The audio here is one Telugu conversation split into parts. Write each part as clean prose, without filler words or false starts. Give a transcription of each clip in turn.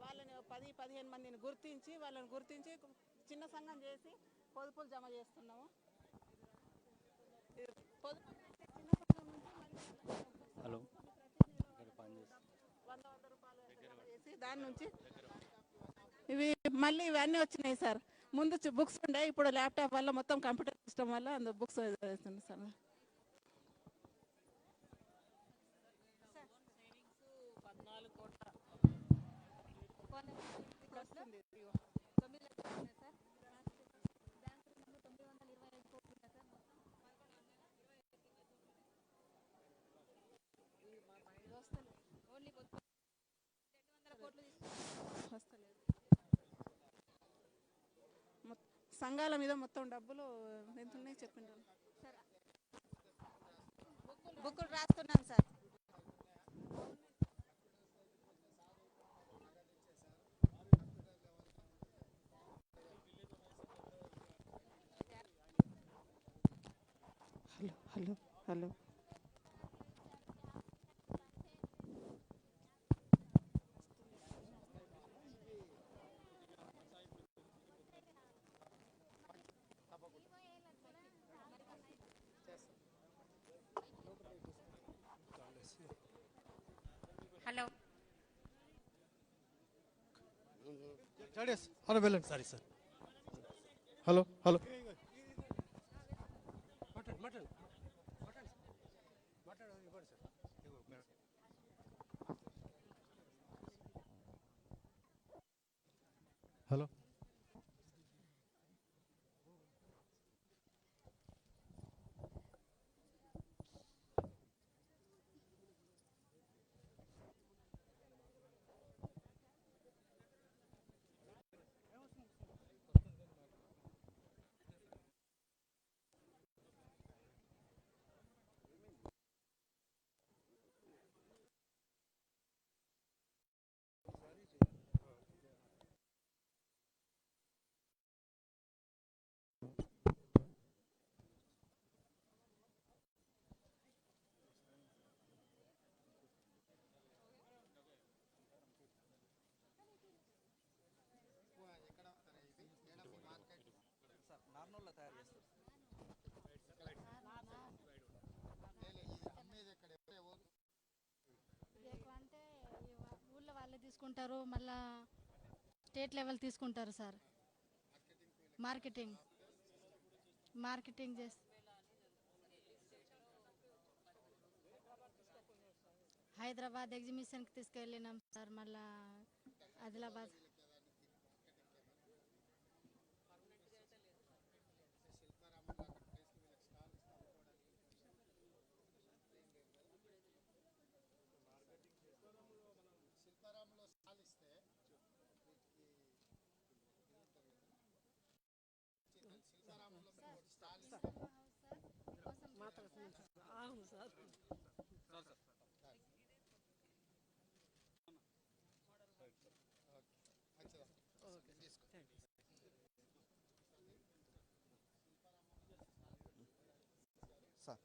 వాళ్ళని 10-15 మందిని గుర్తించి చిన్న సంఘం చేసి పొదుపులు జమ చేస్తున్నాము. పొదుపు చిన్న సంఘం నుంచి హలో 100 రూపాయలు జమ చేసి దాని నుంచి మళ్ళీ ఇవన్నీ వచ్చినాయి సార్. ముందు బుక్స్ ఉండే, ఇప్పుడు ల్యాప్టాప్ వల్ల మొత్తం కంప్యూటర్ సిస్టమ్ వల్ల అందులో బుక్స్ వేస్తుంది సార్. సంఘాల మీద మొత్తం డబ్బులు ఎంత ఉన్నాయి చెప్పండి. బుక్కులు రాస్తున్నాం sir. Hello hello hello hello వెళ్ళండి. సరే సార్. హలో హలో హలో అంటే ఊళ్ళో వాళ్ళే తీసుకుంటారు, మళ్ళా స్టేట్ లెవెల్ తీసుకుంటారు సార్. మార్కెటింగ్ చేసి హైదరాబాద్ ఎగ్జిబిషన్కి తీసుకెళ్ళినాం సార్. మళ్ళా ఆదిలాబాద్ అవును సార్. సార్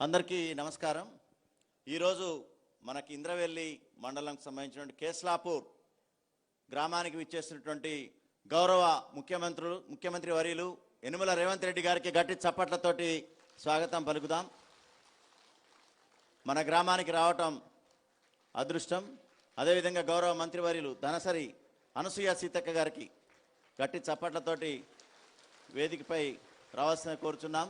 అందరికీ నమస్కారం. ఈరోజు మనకి ఇంద్రవెల్లి మండలంకి సంబంధించినటువంటి కేస్లాపూర్ గ్రామానికి విచ్చేసినటువంటి గౌరవ ముఖ్యమంత్రి వర్యులు యనుమల రేవంత్ రెడ్డి గారికి గట్టి చప్పట్లతోటి స్వాగతం పలుకుదాం. మన గ్రామానికి రావటం అదృష్టం. అదేవిధంగా గౌరవ మంత్రివర్యులు ధనసరి అనసూయ సీతక్క గారికి గట్టి చప్పట్లతోటి వేదికపై రావాల్సిన కోరుచున్నాం.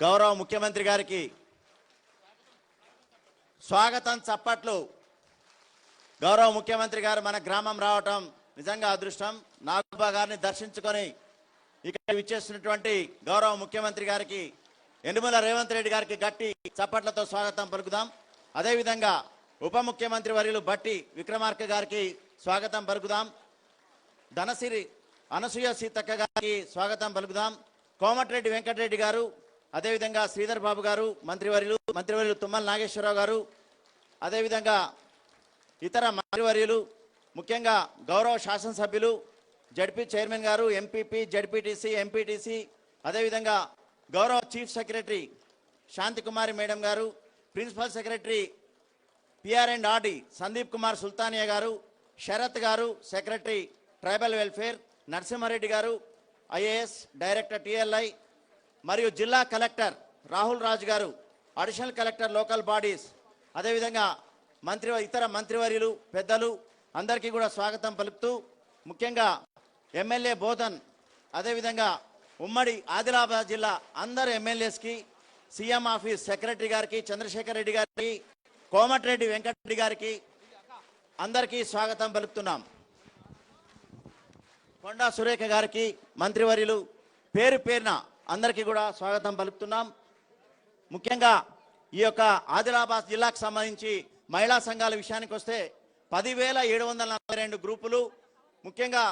గౌరవ ముఖ్యమంత్రి గారికి స్వాగతం చప్పట్లు. గౌరవ ముఖ్యమంత్రి గారు మన గ్రామం రావటం నిజంగా అదృష్టం. నాగబాబా గారిని దర్శించుకొని ఇక్కడ విచ్చేస్తున్నటువంటి గౌరవ ముఖ్యమంత్రి గారికి యనుమల రేవంత్ రెడ్డి గారికి గట్టి చప్పట్లతో స్వాగతం పలుకుదాం. అదేవిధంగా ఉప ముఖ్యమంత్రి వర్యులు బట్టి విక్రమార్క గారికి స్వాగతం పలుకుదాం. ధనసిరి అనసూయ సీతక్క గారికి స్వాగతం పలుకుదాం. కోమటిరెడ్డి వెంకటరెడ్డి గారు, అదేవిధంగా శ్రీధర్ బాబు గారు, మంత్రివర్యులు తుమ్మల నాగేశ్వరరావు గారు, అదేవిధంగా ఇతర మంత్రివర్యులు, ముఖ్యంగా గౌరవ శాసనసభ్యులు, జడ్పీ చైర్మన్ గారు, ఎంపీపీ, జడ్పీటీసీ, ఎంపీటీసీ, అదేవిధంగా గౌరవ chief secretary Shanti Kumari madam garu, principal secretary PR&RD Sandeep Kumar Sultania garu, Sarath గారు, సెక్రటరీ ట్రైబల్ వెల్ఫేర్ నరసింహారెడ్డి గారు, IAS డైరెక్టర్ TLI, మరియు జిల్లా కలెక్టర్ రాహుల్ రాజ్ గారు, అడిషనల్ కలెక్టర్ లోకల్ బాడీస్, అదేవిధంగా ఇతర మంత్రివర్యులు, పెద్దలు అందరికీ కూడా స్వాగతం పలుకుతూ, ముఖ్యంగా ఎమ్మెల్యే బోధన్, అదేవిధంగా ఉమ్మడి ఆదిలాబాద్ జిల్లా అందరు ఎమ్మెల్యేస్కి, సీఎం ఆఫీస్ సెక్రటరీ గారికి, చంద్రశేఖర్ రెడ్డి గారికి, కోమటిరెడ్డి వెంకటరెడ్డి గారికి అందరికీ స్వాగతం పలుకుతున్నాం. కొండా సురేఖ గారికి, మంత్రివర్యులు పేరు పేరున అందరికీ కూడా స్వాగతం పలుకుతున్నాం. ముఖ్యంగా ఈ యొక్క ఆదిలాబాద్ జిల్లాకు సంబంధించి మహిళా సంఘాల విషయానికి వస్తే 10,742 గ్రూపులు, ముఖ్యంగా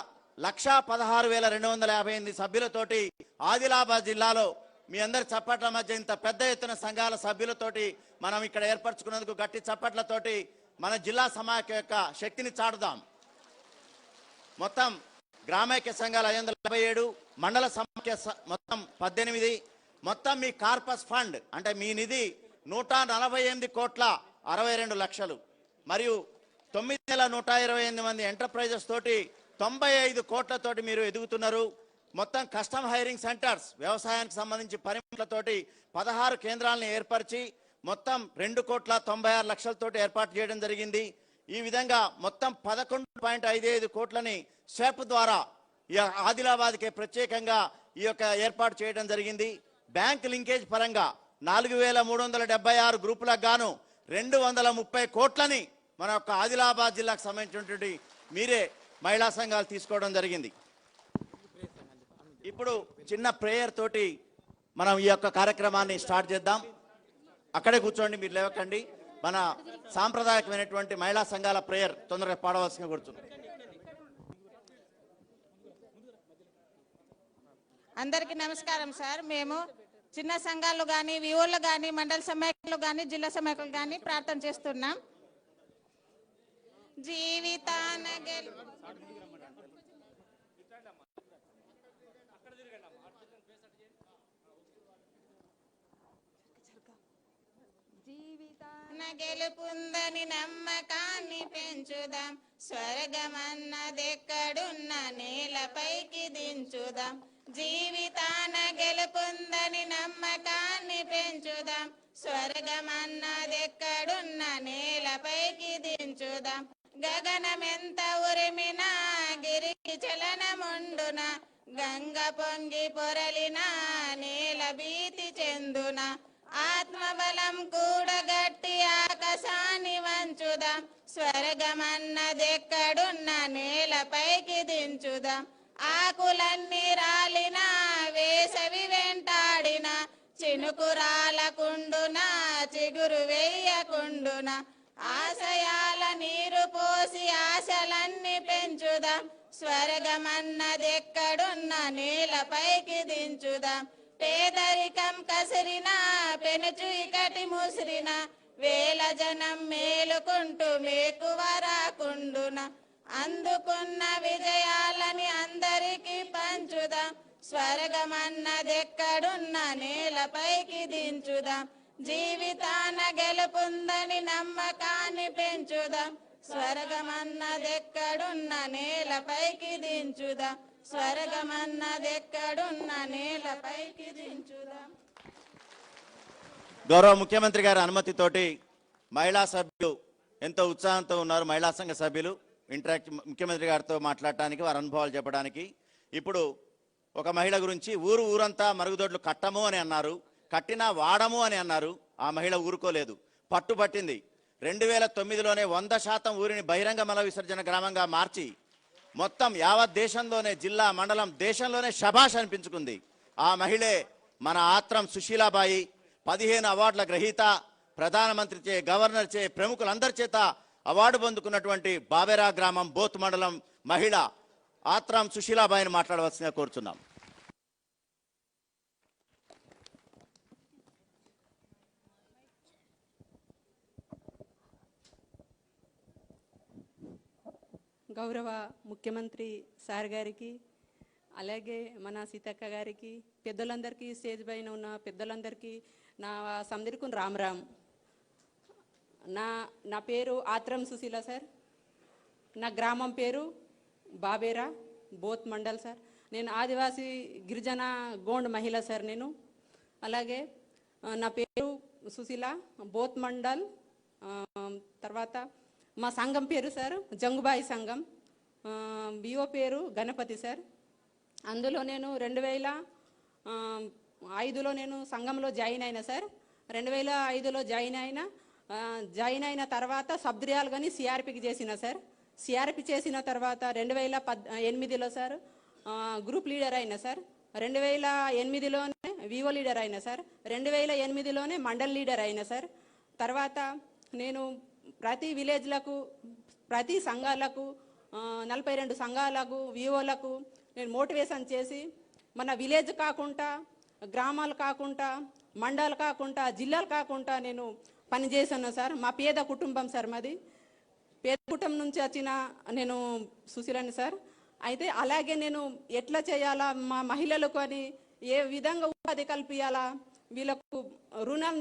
1,16,258 సభ్యులతోటి ఆదిలాబాద్ జిల్లాలో మీ అందరి చప్పట్ల మధ్య ఇంత పెద్ద ఎత్తున సంఘాల సభ్యులతోటి మనం ఇక్కడ ఏర్పరచుకున్నందుకు గట్టి చప్పట్లతోటి మన జిల్లా సమాఖ్య యొక్క శక్తిని చాటుదాం. మొత్తం గ్రామైక్య సంఘాలు 557, మండల సమాఖ్య మొత్తం 18, మొత్తం మీ కార్పస్ ఫండ్ అంటే మీ నిధి 148,62,00,000 మరియు 9,128 మంది ఎంటర్ప్రైజెస్ తోటి 95 కోట్లతోటి మీరు ఎదుగుతున్నారు. మొత్తం కస్టమ్ హైరింగ్ సెంటర్స్ వ్యవసాయానికి సంబంధించి పరిమితులతోటి 16 కేంద్రాలను ఏర్పరిచి మొత్తం 2,96,00,000 ఏర్పాటు చేయడం జరిగింది. ఈ విధంగా మొత్తం 11.55 కోట్లని స్వెప్ ద్వారా ఈ ఆదిలాబాద్కి ప్రత్యేకంగా ఈ యొక్క ఏర్పాటు చేయడం జరిగింది. బ్యాంక్ లింకేజ్ పరంగా 4,376 గ్రూపులకు గాను 230 కోట్లని మన యొక్క ఆదిలాబాద్ జిల్లాకు సంబంధించినటువంటి మీరే మహిళా సంఘాలు తీసుకోవడం జరిగింది. ఇప్పుడు చిన్న ప్రేయర్ తోటి మనం ఈ యొక్క కార్యక్రమాన్ని స్టార్ట్ చేద్దాం. అక్కడే కూర్చోండి, మీరు లేవకండి. మన సాంప్రదాయకమైనటువంటి మహిళా సంఘాల ప్రేయర్ తొందరగా పాడవలసిందిగా కూర్చున్నాం. అందరికీ నమస్కారం సార్. మేము చిన్న సంఘాలు కానీ, విఓలు కానీ, మండల సమాఖ్యలు కానీ, జిల్లా సమాఖ్యలు కానీ ప్రార్థన చేస్తున్నాం. జీవితాన గెలుపుందని నమ్మకాన్ని పెంచుదాం, స్వర్గమన్నదెక్కడున్న నేలపైకి దించుదాం. జీవితాన గెలుపుందని నమ్మకాన్ని పెంచుదాం, స్వర్గమన్నదెక్కడున్న నేలపైకి దించుదాం. గగనమెంత ఉరిమినా గిరికి చలనముండున, గంగ పొంగి పొరలిన నేల భీతి చెందున. ఆత్మబలం కూడగట్టి ఆకాశాన్ని వంచుదాం, స్వర్గమన్నదెక్కడున్న నేలపైకి దించుదాం. ఆకులన్నీ రాలిన వేసవి వెంటాడిన, చినుకు రాలకుండున చిగురు వేయకుండున. ఆశయాల నీరు పోసి ఆశలన్నీ పెంచుదాం, స్వర్గమన్నదెక్కడున్న నేలపైకి దించుదాం. పేదరికం కసిరిన పెనుచు ఇకటి ముసిరిన, వేల జనం మేలుకుంటూ మేకువరాకుండున. అందుకున్న విజయాలని అందరికీ పంచుదాం. స్వర్గమన్నదెక్కడున్న నేలపైకి దించుదాం. జీవితాన గెలుపుందని నమ్మకాన్ని పెంచుదాం. స్వర్గమన్నదెక్కడున్న నేలపైకి దించుదాం. స్వర్గమన్నదెక్కడున్న నేలపైకి దించుదాం. గౌరవ ముఖ్యమంత్రి గారి అనుమతితోటి మహిళా సభ్యులు ఎంతో ఉత్సాహంతో ఉన్నారు. మహిళా సంఘ సభ్యులు ఇంటరాక్ట్ ముఖ్యమంత్రి గారితో మాట్లాడటానికి, వారి అనుభవాలు చెప్పడానికి. ఇప్పుడు ఒక మహిళ గురించి ఊరంతా మరుగుదొడ్లు కట్టము అని అన్నారు, కట్టినా వాడము అని అన్నారు. ఆ మహిళ ఊరుకోలేదు, పట్టుబట్టింది. 2009లోనే 100% ఊరిని బహిరంగ మల విసర్జన గ్రామంగా మార్చి మొత్తం యావత్ దేశంలోనే, జిల్లా మండలం దేశంలోనే శభాష్ అనిపించుకుంది. ఆ మహిళే మన ఆత్రం సుశీలాబాయి. 15 అవార్డుల గ్రహీత, ప్రధానమంత్రి చే, గవర్నర్ చే, ప్రముఖులందరి చేత అవార్డు పొందుకున్నటువంటి బాబేరా గ్రామం బోత్ మండలం మహిళ ఆత్రం సుశీలాబాయిని మాట్లాడవలసిందిగా కోరుచున్నాం. గౌరవ ముఖ్యమంత్రి సార్ గారికి, అలాగే మన సీతక్క గారికి, పెద్దలందరికీ, స్టేజ్ పైన ఉన్న పెద్దలందరికీ నా సందరికం రామ్. నా పేరు ఆత్రం సుశీల సార్. నా గ్రామం పేరు బాబేరా, బోత్ మండల్ సార్. నేను ఆదివాసీ గిరిజన గోండ్ మహిళ సార్ నేను. అలాగే నా పేరు సుశీల, బోత్ మండల్. తర్వాత మా సంఘం పేరు సార్ జంగుబాయి సంఘం. బిఓ పేరు గణపతి సార్. అందులో నేను 2005లో నేను సంఘంలో జాయిన్ అయినా సార్. 2005లో జాయిన్ అయిన తర్వాత సబ్ద్రియాలు కానీ సిఆర్పికి చేసిన సార్. సిఆర్పి చేసిన తర్వాత 2008లో సార్ గ్రూప్ లీడర్ అయినా సార్. 2008లోనే వివో లీడర్ అయినా సార్. 2008లోనే మండల్ లీడర్ అయినా సార్. తర్వాత నేను ప్రతి విలేజ్లకు, ప్రతి సంఘాలకు, 42 సంఘాలకు, వివోలకు నేను మోటివేషన్ చేసి మన విలేజ్ కాకుండా, గ్రామాలు కాకుండా, మండలాలు కాకుండా, జిల్లాలు కాకుండా నేను పనిచేసాను సార్. మా పేద కుటుంబం సార్, మాది పేద కుటుంబం నుంచి వచ్చిన నేను సుశీలని సార్. అయితే అలాగే నేను ఎట్లా చేయాలా, మా మహిళలకు అని ఏ విధంగా ఉపాధి కల్పించాలా, వీళ్ళకు రుణం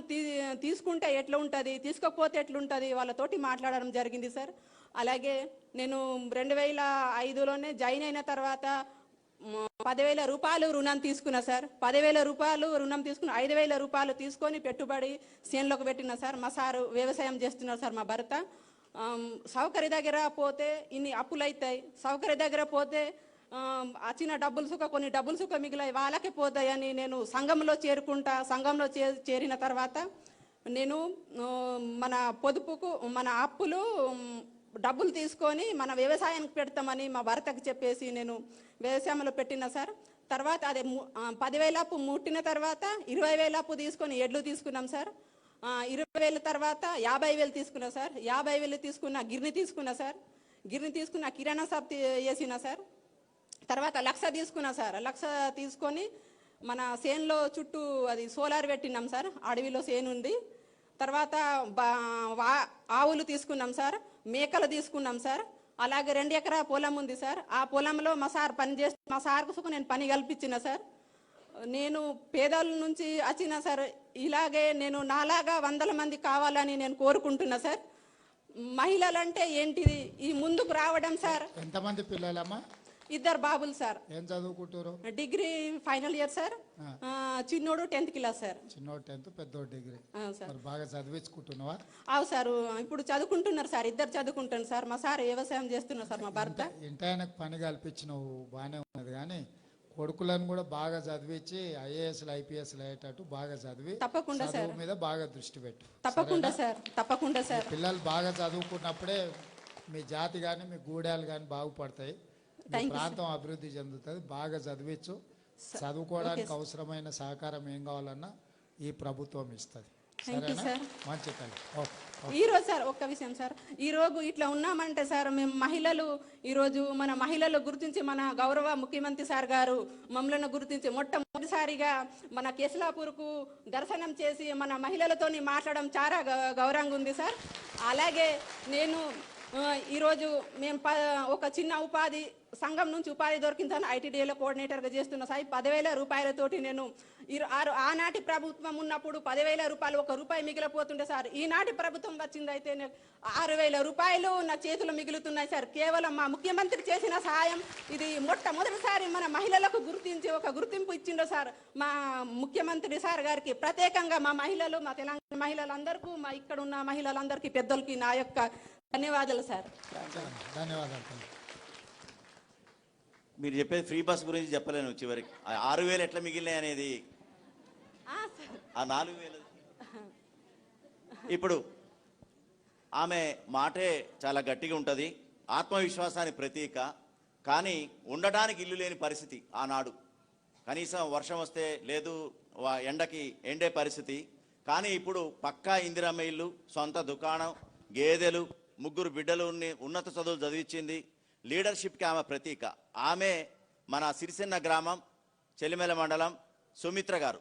తీసుకుంటే ఎట్లా ఉంటుంది, తీసుకోకపోతే ఎట్లుంటుంది, వాళ్ళతోటి మాట్లాడడం జరిగింది సార్. అలాగే నేను 2005లోనే జాయిన్ అయిన తర్వాత 10,000 రూపాయలు రుణం తీసుకున్నా సార్. 10,000 రూపాయలు రుణం తీసుకుని 5,000 రూపాయలు తీసుకొని పెట్టుబడి చేనులోకి పెట్టిన సార్. మా సారు వ్యవసాయం చేస్తున్నారు సార్, మా భర్త. సౌకర్య దగ్గర పోతే ఇన్ని అప్పులు అవుతాయి, సౌకర్య దగ్గర పోతే వచ్చిన డబ్బులు సుఖ, కొన్ని డబ్బులు సుఖ మిగిలాయి, వాళ్ళకే పోతాయని నేను సంఘంలో చేరుకుంటా. సంఘంలో చేరిన తర్వాత నేను మన పొదుపుకు, మన అప్పులు డబ్బులు తీసుకొని మన వ్యవసాయానికి పెడతామని మా భర్తకు చెప్పేసి నేను వ్యవసాయంలో పెట్టిన సార్. తర్వాత అదే 10,000 అప్పు ముట్టిన తర్వాత 20,000 అప్పు తీసుకొని ఎడ్లు తీసుకున్నాం సార్. 20,000 తర్వాత 50,000 తీసుకున్నా సార్. 50,000 తీసుకున్న గిర్ని తీసుకున్నా సార్. గిర్ని తీసుకున్న కిరాణా షాప్ వేసిన సార్. తర్వాత 1,00,000 తీసుకున్నా సార్. 1,00,000 తీసుకొని మన సేన్లో చుట్టూ అది సోలార్ పెట్టినాం సార్. అడవిలో సేను ఉంది. తర్వాత ఆవులు తీసుకున్నాం సార్, మేకలు తీసుకున్నాం సార్. అలాగే 2 ఎకరా పొలం ఉంది సార్. ఆ పొలంలో మా సార్ పని చేస్తూ, మా సార్కు నేను పని కల్పించిన సార్. నేను పేదల నుంచి వచ్చిన సార్. ఇలాగే నేను నాలాగా 100 మంది కావాలని నేను కోరుకుంటున్నా సార్. మహిళలంటే ఏంటిది, ఈ ముందుకు రావడం సార్. ఎంతమంది పిల్లలమ్మా? 2 బాబులు సార్. ఏం చదువుకుంటారు? Degree final year sir. చిన్నోడు 10th క్లాస్ సార్. చిన్నోడు 10th, పెద్దోడు డిగ్రీ. మరి బాగా చదివించుకుంటున్నావా? అవు సార్, ఇప్పుడు చదువుకుంటున్నారు సార్. 2 చదువుకుంటున్నారు సార్. మా సార్ వ్యవసాయం చేస్తున్నారు సార్, మా భర్త. ఇంటి ఆయనకు పని కల్పించినవు బాగానే ఉన్నది, కానీ కొడుకులను కూడా బాగా చదివించి ఐఏఎస్లు ఐపీఎస్లు అయ్యేటట్టు బాగా చదివి తప్పకుండా సార్ మీద బాగా దృష్టి పెట్టు. తప్పకుండా సార్, తప్పకుండా సార్. పిల్లలు బాగా చదువుకున్నప్పుడే మీ జాతి కానీ మీ గూడాలు కానీ బాగుపడతాయి, మీ ప్రాంతం అభివృద్ధి చెందుతుంది. బాగా చదివించు. చదువుకోవడానికి అవసరమైన సహకారం ఏం కావాలన్నా ఈ ప్రభుత్వం ఇస్తుంది. మంచి తల్లి. ఈరోజు సార్ ఒక్క విషయం సార్, ఈరోజు ఇట్లా ఉన్నామంటే సార్ మేము మహిళలు, ఈరోజు మన మహిళలు గుర్తించి మన గౌరవ ముఖ్యమంత్రి సార్ గారు మమ్మల్ని గుర్తించి మొట్టమొదటిసారిగా మన కేసులాపూర్కు దర్శనం చేసి మన మహిళలతోని మాట్లాడడం చాలా గౌరవంగా ఉంది సార్. అలాగే నేను ఈరోజు మేము ఒక చిన్న ఉపాధి సంఘం నుంచి ఉపాధి దొరికిందని ఐటీడీఏలో కోఆర్డినేటర్గా చేస్తున్న సాయి 10,000 రూపాయలతోటి నేను ఆనాటి ప్రభుత్వం ఉన్నప్పుడు 10,000 రూపాయలు, 1 రూపాయి మిగిలిపోతుండే సార్. ఈనాటి ప్రభుత్వం వచ్చిందైతే 6,000 రూపాయలు నా చేతులు మిగులుతున్నాయి సార్. కేవలం మా ముఖ్యమంత్రి చేసిన సహాయం ఇది మొట్టమొదటిసారి మన మహిళలకు గుర్తించి ఒక గుర్తింపు ఇచ్చిండో సార్ మా ముఖ్యమంత్రి సార్ గారికి. ప్రత్యేకంగా మా మహిళలు, మా తెలంగాణ మహిళలందరికీ, మా ఇక్కడ ఉన్న మహిళలందరికీ, పెద్దలకి నా యొక్క ధన్యవాదాలు సార్. ధన్యవాదాలు. మీరు చెప్పేది ఫ్రీ బస్ గురించి చెప్పలేను. చివరికి 6,000 ఎట్లా మిగిలినాయి అనేది, ఆ 4,000. ఇప్పుడు ఆమె మాటే చాలా గట్టిగా ఉంటుంది, ఆత్మవిశ్వాసానికి ప్రతీక. కానీ ఉండడానికి ఇల్లు లేని పరిస్థితి ఆనాడు. కనీసం వర్షం వస్తే లేదు, ఎండకి ఎండే పరిస్థితి. కానీ ఇప్పుడు పక్కా ఇందిరమ్మ ఇల్లు, సొంత దుకాణం, గేదెలు, 3 బిడ్డలు, ఉన్నత చదువులు చదివించింది. లీడర్షిప్కి ఆమె ప్రతీక. ఆమె మన సిరిసిన్న గ్రామం, చెలిమెల మండలం, సుమిత్ర గారు.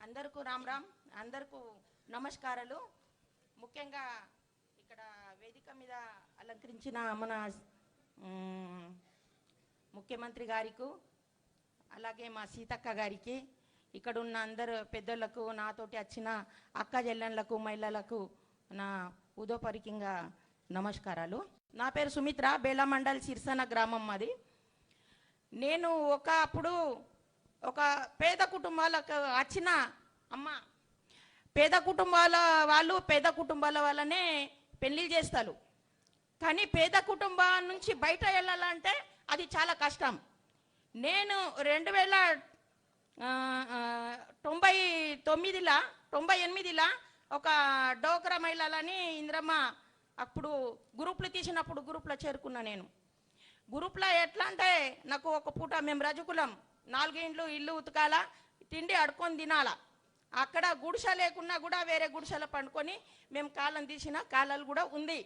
అందరికీ రామ్ రామ్, అందరికీ నమస్కారాలు. ముఖ్యంగా ఇక్కడ వేదిక మీద అలంకరించిన మన ముఖ్యమంత్రి గారికి, అలాగే మా సీతక్క గారికి, ఇక్కడ ఉన్న అందరు పెద్దలకు, నాతోటి వచ్చిన అక్క చెల్లెళ్ళకు, మహిళలకు నా ఉదోపరికంగా నమస్కారాలు. నా పేరు సుమిత్ర, బేలా మండల్, సిరిసన గ్రామం మాది. నేను అప్పుడు ఒక పేద కుటుంబాలకు వచ్చిన అమ్మ. పేద కుటుంబాల వాళ్ళనే పెళ్లి చేస్తారు. కానీ పేద కుటుంబం నుంచి బయట వెళ్ళాలంటే అది చాలా కష్టం. నేను 1998 ఒక డోక్రా మహిళలని ఇంద్రమ్మ అప్పుడు గ్రూప్లు తీసినప్పుడు గ్రూప్లో చేరుకున్నా. నేను గ్రూప్లో ఎట్లా అంటే, నాకు ఒక పూట మేము రజకులం, 4 ఇండ్లు ఇల్లు ఉతకాల, తిండి అడుకొని తినాల. అక్కడ గుడిసె లేకున్నా కూడా వేరే గుడిసెలో పండుకొని మేము కాలం తీసిన కాలాలు కూడా ఉంది.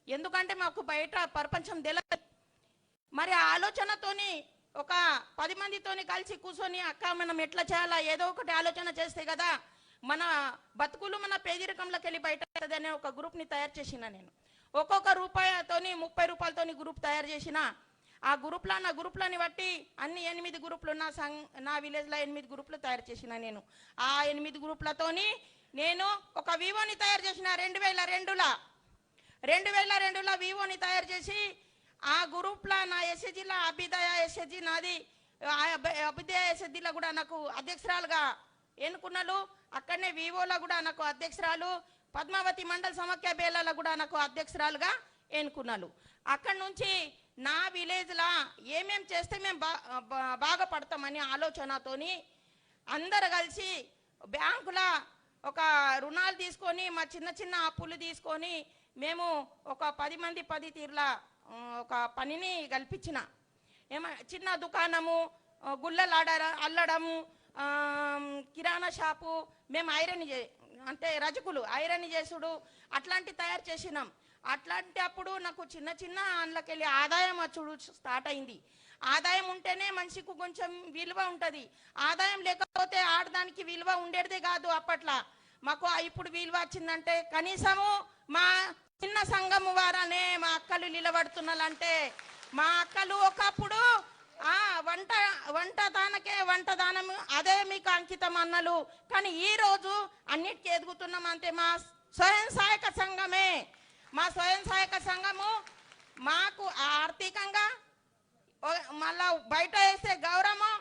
ఎందుకంటే మాకు బయట ప్రపంచం తెలియదు. మరి ఆ ఆలోచనతోని ఒక 10 మందితోని కలిసి కూర్చొని, అక్క మనం ఎట్లా చేయాలా, ఏదో ఒకటి ఆలోచన చేస్తే కదా మన బతుకులు మన పేదరికంలోకి వెళ్ళి బయట అనే ఒక గ్రూప్ని తయారు చేసిన. నేను ఒక్కొక్క రూపాయతోని 30 రూపాయలతోని గ్రూప్ తయారు చేసిన. ఆ నా గ్రూప్లని బట్టి అన్ని 8 గ్రూపులు నా విలేజ్లో 8 గ్రూపులు తయారు చేసిన. నేను ఆ 8 గ్రూపులతోని నేను ఒక వివోని తయారు చేసిన. 2002లో వివోని తయారు చేసి ఆ గ్రూప్లో నా ఎస్ఎస్జిలో అభ్యుదయ ఎస్ఎస్జి నాది. అభ్యుదయ ఎస్ఎస్జిలో కూడా నాకు అధ్యక్షురాలుగా ఎన్నుకున్నాను. అక్కడనే వివోలో కూడా నాకు అధ్యక్షురాలు, పద్మావతి మండల సమాఖ్య బేలాలో కూడా నాకు అధ్యక్షురాలుగా ఎన్నుకున్నాను. అక్కడి నుంచి నా విలేజ్లో ఏమేం చేస్తే మేము బాగుపడతామని ఆలోచనతోని అందరు కలిసి బ్యాంకులో ఒక రుణాలు తీసుకొని, మా చిన్న అప్పులు తీసుకొని మేము ఒక 10 మంది 10 తీర్ల ఒక పనిని కల్పించిన. చిన్న దుకాణము, గుళ్ళలు అల్లడము, కిరాణా షాపు, మేము అంటే రజకులు ఐరన్ చేసుడు అట్లాంటి తయారు చేసినాం. అట్లాంటి అప్పుడు నాకు చిన్న అందులోకెళ్ళి ఆదాయం వచ్చుడు స్టార్ట్ అయింది. ఆదాయం ఉంటేనే మనిషికి కొంచెం విలువ ఉంటుంది. ఆదాయం లేకపోతే ఆడదానికి విలువ ఉండేదే కాదు. అప్పట్లో మాకు ఇప్పుడు విలువ వచ్చిందంటే కనీసము మా చిన్న సంఘం వారనే మా అక్కలు నిలబడుతున్నారంటే, మా అక్కలు ఒకప్పుడు వంట దానము అదే మీకు అంకితం అన్నలు. కానీ ఈ రోజు అన్నిటికీ ఎదుగుతున్నాం. అంటే మా స్వయం సహాయక సంఘమే, మా స్వయం సహాయక సంఘము మాకు ఆర్థికంగా మళ్ళా బయట వేసే గౌరవం,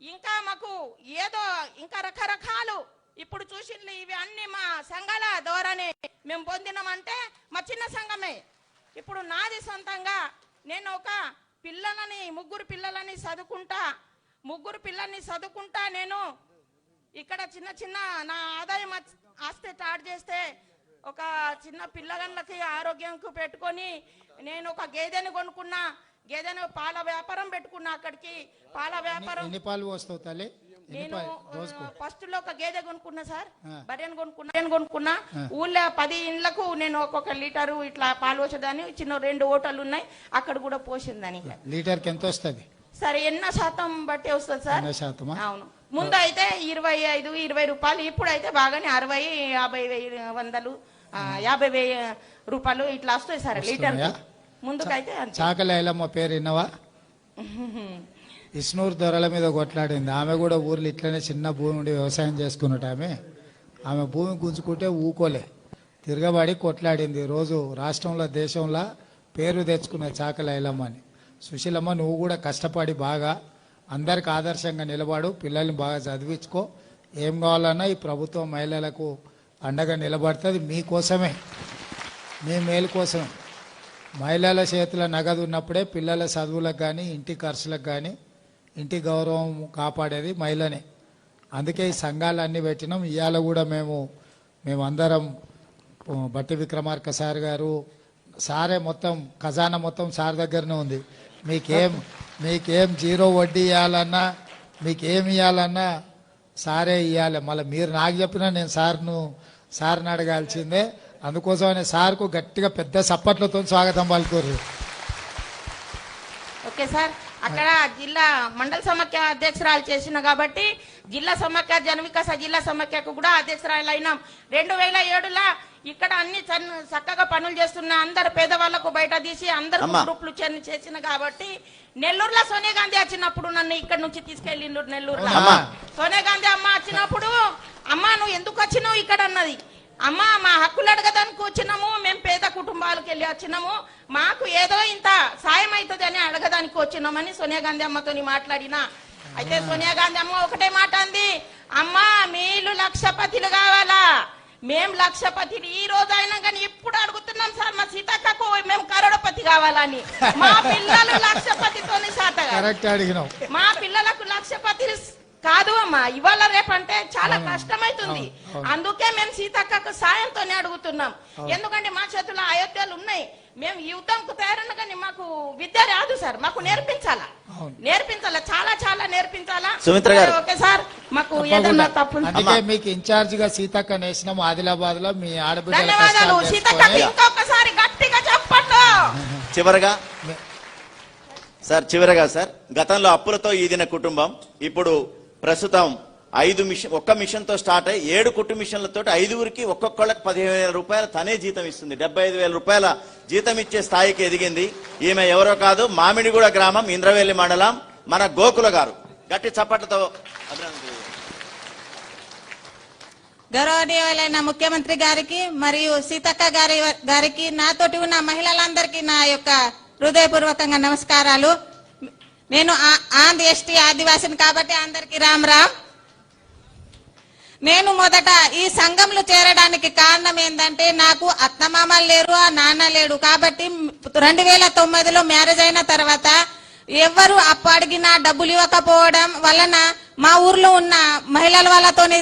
ఇంకా మాకు ఏదో ఇంకా రకరకాలు ఇప్పుడు చూసింది. ఇవి అన్ని మా సంఘాల ద్వారానే మేము పొందినామంటే మా చిన్న సంఘమే. ఇప్పుడు నాది సొంతంగా నేను ఒక పిల్లలని 3 పిల్లలని చదువుకుంటా నేను ఇక్కడ చిన్న నా ఆదాయం ఆస్తే స్టార్ట్ చేస్తే ఒక చిన్న పిల్లగాళ్ళకి ఆరోగ్యంకు పెట్టుకొని నేను ఒక గేదెని కొనుక్కున్నా. గేదెను పాల వ్యాపారం పెట్టుకున్నా. అక్కడికి పాల వ్యాపారం. ఎన్ని పాలు వస్తావు తల్లి? నేను ఫస్ట్ లో ఒక గేదె కొనుక్కున్నా సార్, బర్రెను కొనుక్కున్నా. ఊళ్ళో 10 ఇండ్లకు నేను ఒక్కొక్క లీటరు ఇట్లా పాలు వచ్చేదాన్ని. చిన్న 2 హోటళ్ళు ఉన్నాయి, అక్కడ కూడా పోసిందని. లీటర్కి ఎంత వస్తుంది? సరే ఎన్నో శాతం బట్టి వస్తుంది సార్? 100%. అవును. ముందు అయితే 25, 20 రూపాయలు, ఇప్పుడైతే బాగానే 60, 50, 100, 50,000 రూపాయలు ఇట్లా వస్తాయి సార్ లీటర్. ముందుకైతే చాకలి ఐలమ్మ పేరు విన్నవా? ఇస్నూరు దొరల మీద కొట్లాడింది. ఆమె కూడా ఊర్లో ఇట్లనే చిన్న భూమి ఉండి వ్యవసాయం చేసుకున్నట్టు ఆమె భూమి గుంజుకుంటే ఊకోలే, తిరగబడి కొట్లాడింది. రోజు రాష్ట్రంలో దేశంలో పేరు తెచ్చుకున్న చాకలి ఐలమ్మ అని. సుశీలమ్మ, నువ్వు కూడా కష్టపడి బాగా అందరికి ఆదర్శంగా నిలబడు, పిల్లల్ని బాగా చదివించుకో. ఏం కావాలన్నా ఈ ప్రభుత్వం మహిళలకు అండగా నిలబడుతుంది. మీకోసమే, మీ మేలు కోసమే. మహిళల చేతుల నగదు ఉన్నప్పుడే పిల్లల చదువులకు కానీ ఇంటి ఖర్చులకు కానీ ఇంటి గౌరవం కాపాడేది మహిళనే. అందుకే ఈ సంఘాలన్నీ పెట్టినాం. ఇవాళ కూడా మేమందరం బట్టి విక్రమార్క సార్ గారు సారే మొత్తం ఖజానా మొత్తం సార్ దగ్గరనే ఉంది. మీకేం జీరో వడ్డీ ఇవ్వాలన్నా, మీకేమి ఇవ్వాలన్నా సారే ఇవ్వాలి. మళ్ళీ మీరు నాకు చెప్పినా నేను సార్ని అడగాల్సిందే. అందుకోసమనే సార్కు గట్టిగా పెద్ద సప్పట్లతో స్వాగతం పలుకోరు. Okay sir. అక్కడ జిల్లా మండల సమాఖ్య అధ్యక్షురాలు చేసిన కాబట్టి జిల్లా సమాఖ్య జనవికాస జిల్లా సమాఖ్యకు కూడా అధ్యక్షురాలు అయినాం. 2007లో ఇక్కడ అన్ని చక్కగా పనులు చేస్తున్న అందరు పేదవాళ్లకు బయట తీసి అందరు గ్రూపులు చేసిన కాబట్టి నెల్లూరులో సోనియా గాంధీ వచ్చినప్పుడు నన్ను ఇక్కడ నుంచి తీసుకెళ్ళిండు. నెల్లూరులో సోనియా గాంధీ అమ్మ వచ్చినప్పుడు, అమ్మ నువ్వు ఎందుకు వచ్చినావు ఇక్కడ అన్నది. అమ్మ మా హక్కులు అడగదానికి వచ్చినాము, మేము పేద కుటుంబాలకు వెళ్ళి వచ్చినాము, మాకు ఏదో ఇంత సాయం అవుతుంది అని అడగదానికి వచ్చినామని సోనియా గాంధీ అమ్మతో మాట్లాడినా. అయితే సోనియా గాంధీ అమ్మ ఒకటే మాట అంది, అమ్మ మీరు లక్షపతిలు కావాలా, మేము లక్షపతిలు ఈ రోజు అయినా కానీ ఇప్పుడు అడుగుతున్నాం సార్ మా సీతక్కకు మేము కరోడపతి కావాలని. మా పిల్లలు లక్షపతితోని సాటగా, మా పిల్లలకు లక్షపతి కాదు అమ్మా, ఇవాళ రేపంటే చాలా కష్టమైతుంది. అందుకే మేము సీతక్కకు సాయంతోనే అడుగుతున్నాం. ఎందుకంటే మా చేతుల్లో అయోధ్యలు ఉన్నాయి, మేము యుద్ధంకు తయారన్నా కానీ మాకు విద్య రాదు సార్, మాకు నేర్పించాలా చాలా చాలా నేర్పించాలా. సుమిత్ర గారు, ఓకే సార్, మాకు ఏదన్నా తప్పు మీకు ఇన్ఛార్జ్ గా సీతక్క నేసినాం ఆదిలాబాద్ లో. మీ ఆడబిడ్డ ధన్యవాదాలు సీతక్క, ఇంకొకసారి గట్టిగా చెప్పండి. చివరగా సార్, గతంలో అప్పులతో ఈదిన కుటుంబం ఇప్పుడు ప్రస్తుతం 5 మిషన్, ఒక్క మిషన్ తో స్టార్ట్ అయ్యి 7 కుట్టు మిషన్లతో 5గురికి ఒక్కొక్కళ్ళకి 15,000 రూపాయలు తనే జీతం ఇస్తుంది. 75,000 రూపాయల జీతం ఇచ్చే స్థాయికి ఎదిగింది. ఈమె ఎవరో కాదు, మామిడిగూడ గ్రామం, ఇంద్రవెల్లి మండలం, మన గోకుల గారు. గట్టి చప్పట్లతో అభినందనలు. గౌరవనీయులైన ముఖ్యమంత్రి గారికి మరియు సీతక్క గారికి నాతోటి ఉన్న మహిళలందరికీ నా యొక్క హృదయపూర్వకంగా నమస్కారాలు. నేను ఆంధ్ర ఎస్టీ ఆదివాసిని కాబట్టి అందరికి రామ్ రామ్. నేను మొదట ఈ సంఘంలో చేరడానికి కారణం ఏంటంటే నాకు అత్తమామలు లేరు, ఆ నాన్న లేడు. కాబట్టి 2009లో మ్యారేజ్ అయిన తర్వాత ఎవరు అప్పు అడిగినా డబ్బులు ఇవ్వకపోవడం వలన మా ఊర్లో ఉన్న మహిళల వాళ్ళతోని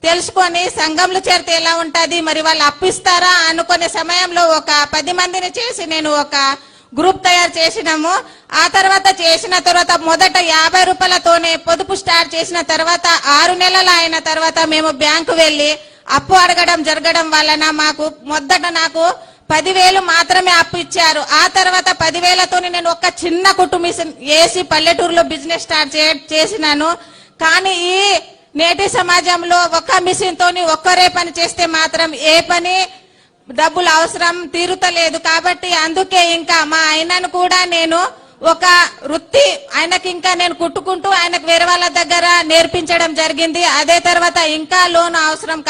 తెలుసుకొని సంఘంలో చేరితే ఎలా ఉంటది, మరి వాళ్ళు అప్పిస్తారా అనుకునే సమయంలో ఒక 10 మందిని చేసి నేను ఒక గ్రూప్ తయారు చేసినాము. ఆ తర్వాత మొదట 50 రూపాయలతోనే పొదుపు స్టార్ట్ చేసిన తర్వాత 6 నెలలు అయిన తర్వాత మేము బ్యాంకు వెళ్లి అప్పు అడగడం జరగడం వలన మొదట నాకు 10,000 మాత్రమే అప్పు ఇచ్చారు. ఆ తర్వాత 10,000తోని నేను ఒక చిన్న కుట్టు మిషన్ వేసి పల్లెటూరులో బిజినెస్ స్టార్ట్ చేసినాను. కానీ ఈ నేటి సమాజంలో ఒక మిషన్ తోని ఒక్కరే పని చేస్తే మాత్రం ఏ పని డబ్బులు అవసరం తీరుతలేదు. కాబట్టి అందుకే ఇంకా మా ఆయనను కూడా నేను ఒక వృత్తి ఆయనకి ఇంకా నేను కుట్టుకుంటూ ఆయనకు వేరే వాళ్ళ దగ్గర నేర్పించడం జరిగింది. అదే తర్వాత ఇంకా లోన్ అవసరం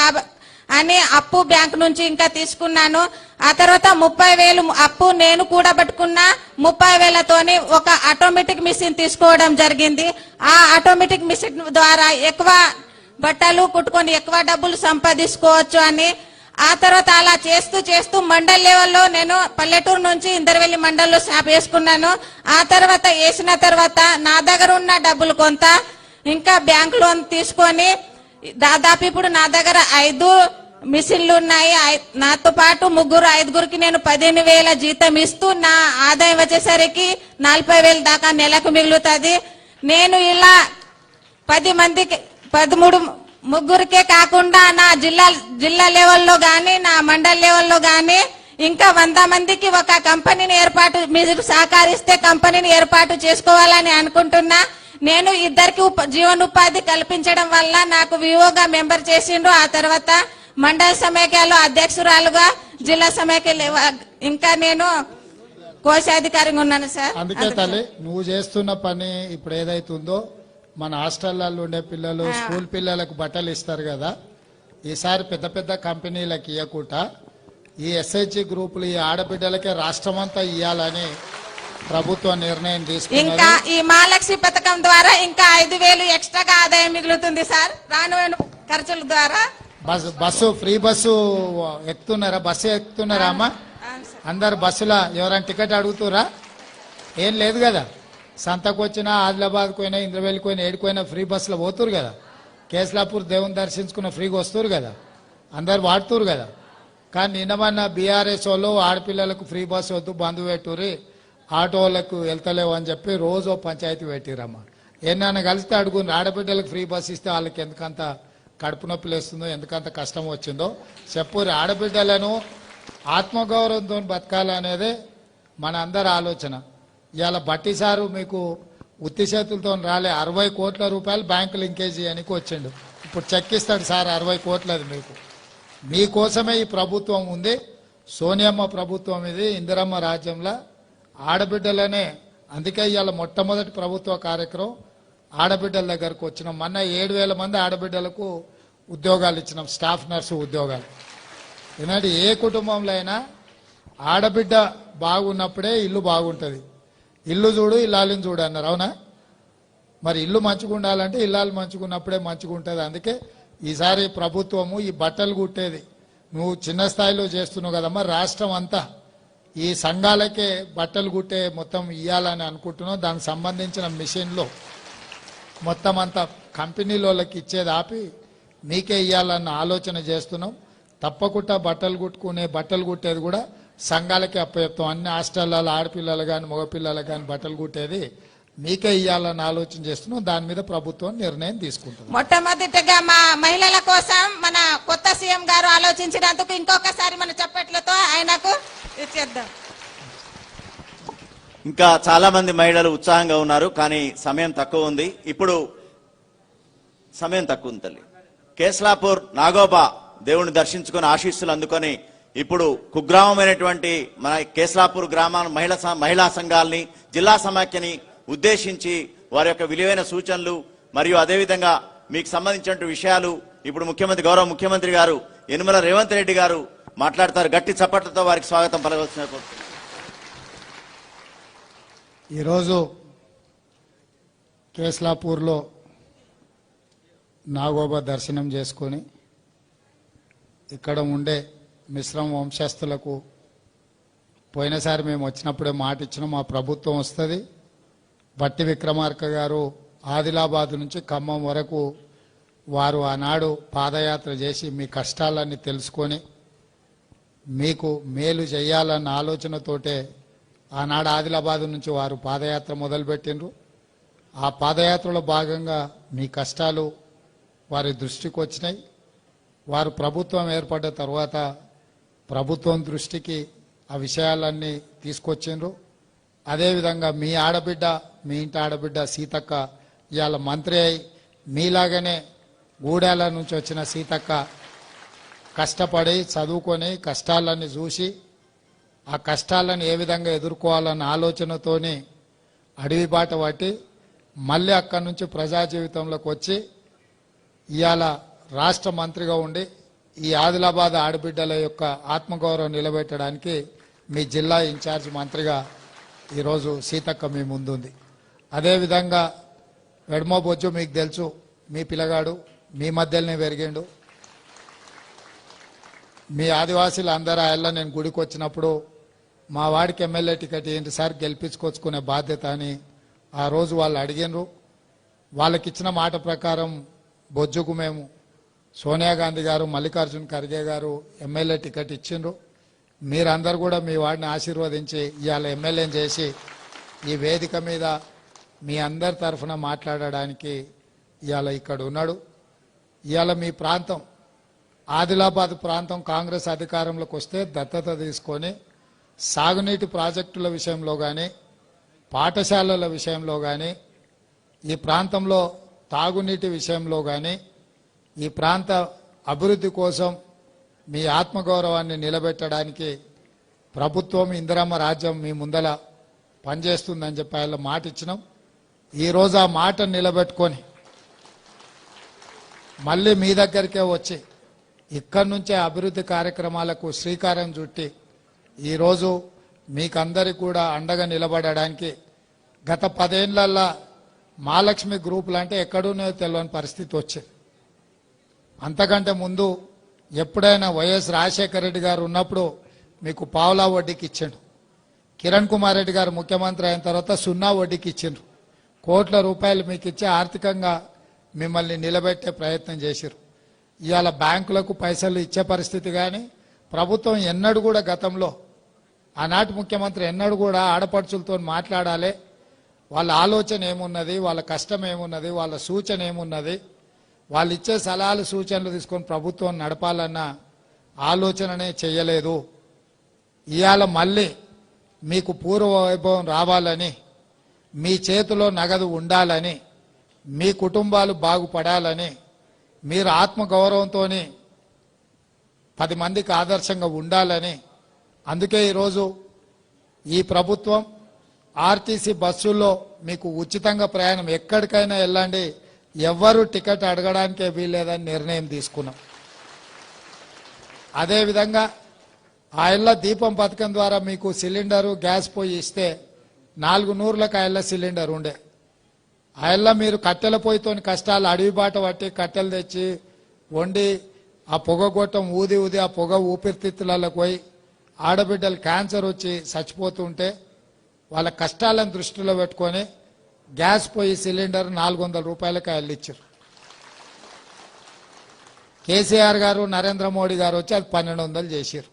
అని అప్పు బ్యాంక్ నుంచి ఇంకా తీసుకున్నాను. ఆ తర్వాత 30,000 అప్పు నేను కూడా పట్టుకున్న 30,000తోని ఒక ఆటోమేటిక్ మిషన్ తీసుకోవడం జరిగింది. ఆ ఆటోమేటిక్ మిషన్ ద్వారా ఎక్కువ బట్టలు కుట్టుకొని ఎక్కువ డబ్బులు సంపాదించుకోవచ్చు అని. ఆ తర్వాత అలా చేస్తూ మండల్ లెవెల్లో నేను పల్లెటూరు నుంచి ఇందరవెల్లి మండల్లో షాప్ వేసుకున్నాను. ఆ తర్వాత వేసిన తర్వాత నా దగ్గర ఉన్న డబ్బులు కొంత ఇంకా బ్యాంక్ లోన్ తీసుకొని దాదాపు ఇప్పుడు నా దగ్గర 5 మిషన్లు ఉన్నాయి. నాతో పాటు 5గురికి నేను 15,000 జీతం ఇస్తూ నా ఆదాయం వచ్చేసరికి 40,000 దాకా నెలకు మిగులుతుంది. నేను ఇలా 10 మందికి 13 ముగ్గురికే కాకుండా నా జిల్లా లెవెల్లో గాని నా మండల్ లెవెల్లో గాని ఇంకా 100 మందికి ఒక కంపెనీని ఏర్పాటు, మీరు సహకరిస్తే కంపెనీని ఏర్పాటు చేసుకోవాలని అనుకుంటున్నా. నేను ఇద్దరికి జీవనోపాధి కల్పించడం వల్ల నాకు వివోగా మెంబర్ చేసిండ్రు. ఆ తర్వాత మండల సమైక్యాలో అధ్యక్షురాలుగా, జిల్లా సమైక్య, ఇంకా నేను కోశాధికారిగా ఉన్నాను సార్. అందుకే తల్లి, నువ్వు చేస్తున్న పని ఇప్పుడు ఏదైతుందో మన హాస్టళ్లలో ఉండే పిల్లలు, స్కూల్ పిల్లలకు బట్టలు ఇస్తారు కదా, ఈసారి పెద్ద పెద్ద కంపెనీలకు ఇవ్వకుండా ఈ ఎస్హెచ్జి గ్రూపులు ఈ ఆడబిడ్డలకే రాష్ట్రమంతా ఇవ్వాలని ప్రభుత్వం నిర్ణయం తీసుకుంది. ఇంకా ఈ మహాలక్ష్మి పథకం ద్వారా ఇంకా 5,000 ఎక్స్ట్రాగా ఆదాయం మిగులుతుంది సార్, రాను ఖర్చుల ద్వారా. బస్సు ఫ్రీ బస్సు ఎక్కుతున్నారా? బస్సు ఎక్కుతున్నారా అమ్మా? అందరు బస్సుల ఎవరైనా టికెట్ అడుగుతురా? ఏం లేదు కదా. సంతకు వచ్చినా, ఆదిలాబాద్కు పోయినా, ఇంద్రవెల్లికి పోయినా, ఏడుకోయినా ఫ్రీ బస్సులో పోతురు కదా. కేస్లాపూర్ దేవుని దర్శించుకున్న ఫ్రీగా వస్తురు కదా, అందరు వాడుతురు కదా. కానీ నిన్నమన్న బీఆర్ఎస్ వాళ్ళు ఆడపిల్లలకు ఫ్రీ బస్సు వద్దు, బంధు పెట్టుర్రి, ఆటో వాళ్ళకు వెళ్తలేవు అని చెప్పి రోజు పంచాయతీ పెట్టిరమ్మా. ఏమన్నా కలిస్తే అడుగుని, ఆడబిడ్డలకు ఫ్రీ బస్సు ఇస్తే వాళ్ళకి ఎందుకంత కడుపు నొప్పి లేస్తుందో, ఎందుకంత కష్టం వచ్చిందో చెప్పుర్రి. ఆడబిడ్డలను ఆత్మగౌరవంతో బతకాలనేదే మన అందరి ఆలోచన. ఇవాళ బట్టి సారు మీకు ఉత్తి చేతులతో రాలే, 60 కోట్ల రూపాయలు బ్యాంకు లింకేజ్ చేయడానికి వచ్చిండు. ఇప్పుడు చెక్ ఇస్తాడు సార్ 60 కోట్లది మీకు. మీకోసమే ఈ ప్రభుత్వం ఉంది. సోనియమ్మ ప్రభుత్వం ఇది, ఇందిరమ్మ రాజ్యంలో ఆడబిడ్డలనే. అందుకే ఇవాళ మొట్టమొదటి ప్రభుత్వ కార్యక్రమం ఆడబిడ్డల దగ్గరకు వచ్చినాం. మొన్న 7,000 మంది ఆడబిడ్డలకు ఉద్యోగాలు ఇచ్చినాం, స్టాఫ్ నర్సు ఉద్యోగాలు. ఎందుకంటే ఏ కుటుంబంలో అయినా ఆడబిడ్డ బాగున్నప్పుడే ఇల్లు బాగుంటుంది. ఇల్లు చూడు ఇల్లాలిని చూడు అన్నారు, అవునా? మరి ఇల్లు మంచిగా ఉండాలంటే ఇల్లాలు మంచిగా ఉన్నప్పుడే మంచిగా ఉంటుంది. అందుకే ఈసారి ప్రభుత్వము ఈ బట్టలు కుట్టేది నువ్వు చిన్న స్థాయిలో చేస్తున్నావు కదమ్మా, రాష్ట్రం అంతా ఈ సంఘాలకే బట్టలు కుట్టే మొత్తం ఇవ్వాలని అనుకుంటున్నావు. దానికి సంబంధించిన మిషన్లో మొత్తం అంతా కంపెనీలోకి ఇచ్చేది ఆపి మీకే ఇవ్వాలన్న ఆలోచన చేస్తున్నాం. తప్పకుండా బట్టలు కుట్టేది కూడా సంఘాలకే అప్పచెప్తాం. అన్ని హాస్టళ్లలో ఆడపిల్లలు కానీ మగపిల్లలు కానీ బట్టలు కుట్టేది మీకే ఇవ్వాలని ఆలోచన చేస్తున్నాం. దాని మీద ప్రభుత్వం నిర్ణయం తీసుకుంటుంది. మొట్టమొదటిగా మా మహిళల కోసం మన కొత్త సీఎం గారు ఆలోచించినందుకు ఇంకొకసారి మన చప్పట్లతో ఆయనకు ఇచ్చేద్దాం. ఇంకా చాలా మంది మహిళలు ఉత్సాహంగా ఉన్నారు, కానీ సమయం తక్కువ ఉంది. ఇప్పుడు సమయం తక్కువ ఉంది తల్లి. కేస్లాపూర్ నాగోబా దేవుని దర్శించుకుని ఆశీస్సులు అందుకొని ఇప్పుడు కుగ్రామమైనటువంటి మన కేస్లాపూర్ గ్రామాల మహిళా సంఘాలని, జిల్లా సమాఖ్యని ఉద్దేశించి వారి యొక్క విలువైన సూచనలు మరియు అదేవిధంగా మీకు సంబంధించిన విషయాలు ఇప్పుడు గౌరవ ముఖ్యమంత్రి గారు యనుమల రేవంత్ రెడ్డి గారు మాట్లాడతారు. గట్టి చప్పట్లతో వారికి స్వాగతం పలకవలసిన. ఈరోజు కేస్లాపూర్లో నాగోబా దర్శనం చేసుకొని ఇక్కడ ఉండే మిశ్రమ వంశస్థులకు పోయినసారి మేము వచ్చినప్పుడే మాట ఇచ్చినాం, మా ప్రభుత్వం వస్తుంది. బట్టి విక్రమార్క గారు ఆదిలాబాద్ నుంచి ఖమ్మం వరకు వారు ఆనాడు పాదయాత్ర చేసి మీ కష్టాలన్నీ తెలుసుకొని మీకు మేలు చేయాలన్న ఆలోచనతోటే ఆనాడు ఆదిలాబాద్ నుంచి వారు పాదయాత్ర మొదలుపెట్టిండ్రు. ఆ పాదయాత్రలో భాగంగా మీ కష్టాలు వారి దృష్టికి వచ్చినాయి. వారు ప్రభుత్వం ఏర్పడ్డ తర్వాత ప్రభుత్వం దృష్టికి ఆ విషయాలన్నీ తీసుకొచ్చిండ్రు. అదేవిధంగా మీ ఆడబిడ్డ, మీ ఇంటి ఆడబిడ్డ సీతక్క ఇవాళ మంత్రి అయి మీలాగనే గూడాల నుంచి వచ్చిన సీతక్క కష్టపడి చదువుకొని కష్టాలన్నీ చూసి ఆ కష్టాలను ఏ విధంగా ఎదుర్కోవాలన్న ఆలోచనతోని అడవి బాట పట్టి మళ్ళీ అక్కడి నుంచి ప్రజా జీవితంలోకి వచ్చి ఇవాళ రాష్ట్ర మంత్రిగా ఉండి ఈ ఆదిలాబాద్ ఆడబిడ్డల యొక్క ఆత్మగౌరవం నిలబెట్టడానికి మీ జిల్లా ఇన్ఛార్జ్ మంత్రిగా ఈరోజు సీతక్క మీ ముందుంది. అదేవిధంగా వెడమో బొజ్జు మీకు తెలుసు, మీ పిల్లగాడు మీ మధ్యలోనే పెరిగిండు. మీ ఆదివాసీలు అందరూ ఆయల్లో నేను గుడికి వచ్చినప్పుడు మా వాడికి ఎమ్మెల్యే టికెట్ ఏంటి సార్ గెలిపించుకొచ్చుకునే బాధ్యత అని ఆ రోజు వాళ్ళు అడిగినరు. వాళ్ళకి ఇచ్చిన మాట ప్రకారం బొజ్జుకు మేము సోనియా గాంధీ గారు, మల్లికార్జున్ ఖర్గే గారు ఎమ్మెల్యే టికెట్ ఇచ్చిండ్రు. మీరందరూ కూడా మీ వాడిని ఆశీర్వదించి ఇవాళ ఎమ్మెల్యేని చేసి ఈ వేదిక మీద మీ అందరి తరఫున మాట్లాడడానికి ఇవాళ ఇక్కడ ఉన్నాడు. ఇవాళ మీ ప్రాంతం ఆదిలాబాద్ ప్రాంతం కాంగ్రెస్ అధికారంలోకి వస్తే దత్తత తీసుకొని సాగునీటి ప్రాజెక్టుల విషయంలో కానీ పాఠశాలల విషయంలో కానీ ఈ ప్రాంతంలో తాగునీటి విషయంలో కానీ ఈ ప్రాంత అభివృద్ధి కోసం మీ ఆత్మగౌరవాన్ని నిలబెట్టడానికి ప్రభుత్వం ఇందిరమ్మ రాజ్యం మీ ముందల పనిచేస్తుందని చెప్పి ఆయన మాట ఇచ్చినాం. ఈరోజు ఆ మాట నిలబెట్టుకొని మళ్ళీ మీ దగ్గరికే వచ్చి ఇక్కడి నుంచే అభివృద్ధి కార్యక్రమాలకు శ్రీకారం చుట్టి ఈరోజు మీకందరికి కూడా అండగా నిలబడడానికి గత 10 ఏళ్లలో మహాలక్ష్మి గ్రూపులు అంటే ఎక్కడున్నో తెలియని పరిస్థితి వచ్చింది. అంతకంటే ముందు ఎప్పుడైనా వైఎస్ రాజశేఖర రెడ్డి గారు ఉన్నప్పుడు మీకు పావులా వడ్డీకి ఇచ్చిండు. కిరణ్ కుమార్ రెడ్డి గారు ముఖ్యమంత్రి అయిన తర్వాత 0 వడ్డీకి ఇచ్చిండ్రు. కోట్ల రూపాయలు మీకు ఇచ్చి ఆర్థికంగా మిమ్మల్ని నిలబెట్టే ప్రయత్నం చేశారు. ఇవాళ బ్యాంకులకు పైసలు ఇచ్చే పరిస్థితి కానీ ప్రభుత్వం ఎన్నడూ కూడా గతంలో ఆనాటి ముఖ్యమంత్రి ఎన్నడూ కూడా ఆడపడుచులతో మాట్లాడాలి, వాళ్ళ ఆలోచన ఏమున్నది, వాళ్ళ కష్టం ఏమున్నది, వాళ్ళ సూచన ఏమున్నది, వాళ్ళు ఇచ్చే సలహాలు సూచనలు తీసుకొని ప్రభుత్వం నడపాలన్న ఆలోచననే చేయలేదు. ఇవాళ మళ్ళీ మీకు పూర్వ వైభవం రావాలని, మీ చేతిలో నగదు ఉండాలని, మీ కుటుంబాలు బాగుపడాలని, మీరు ఆత్మగౌరవంతో 10 మందికి ఆదర్శంగా ఉండాలని, అందుకే ఈరోజు ఈ ప్రభుత్వం ఆర్టీసీ బస్సుల్లో మీకు ఉచితంగా ప్రయాణం ఎక్కడికైనా వెళ్ళండి, ఎవ్వరూ టికెట్ అడగడానికే వీల్లేదని నిర్ణయం తీసుకున్నాం. అదేవిధంగా ఆ ఇళ్ల దీపం పథకం ద్వారా మీకు సిలిండరు గ్యాస్ పొయ్యి ఇస్తే 4 నూర్లకు ఆ ఇళ్ల సిలిండర్ ఉండే. ఆ ఇళ్ల మీరు కట్టెల పొయ్యితో కష్టాలు అడవి బాట పట్టి కట్టెలు తెచ్చి వండి ఆ పొగ గొట్టం ఊది ఊది ఆ పొగ ఊపిరితిత్తులకు పోయి ఆడబిడ్డలు క్యాన్సర్ వచ్చి చచ్చిపోతుంటే వాళ్ళ కష్టాలను దృష్టిలో పెట్టుకొని గ్యాస్ పొయ్యి సిలిండర్ 400 రూపాయలకు ఆయన ఇచ్చారు. కేసీఆర్ గారు నరేంద్ర మోడీ గారు వచ్చి అది 1200 చేశారు.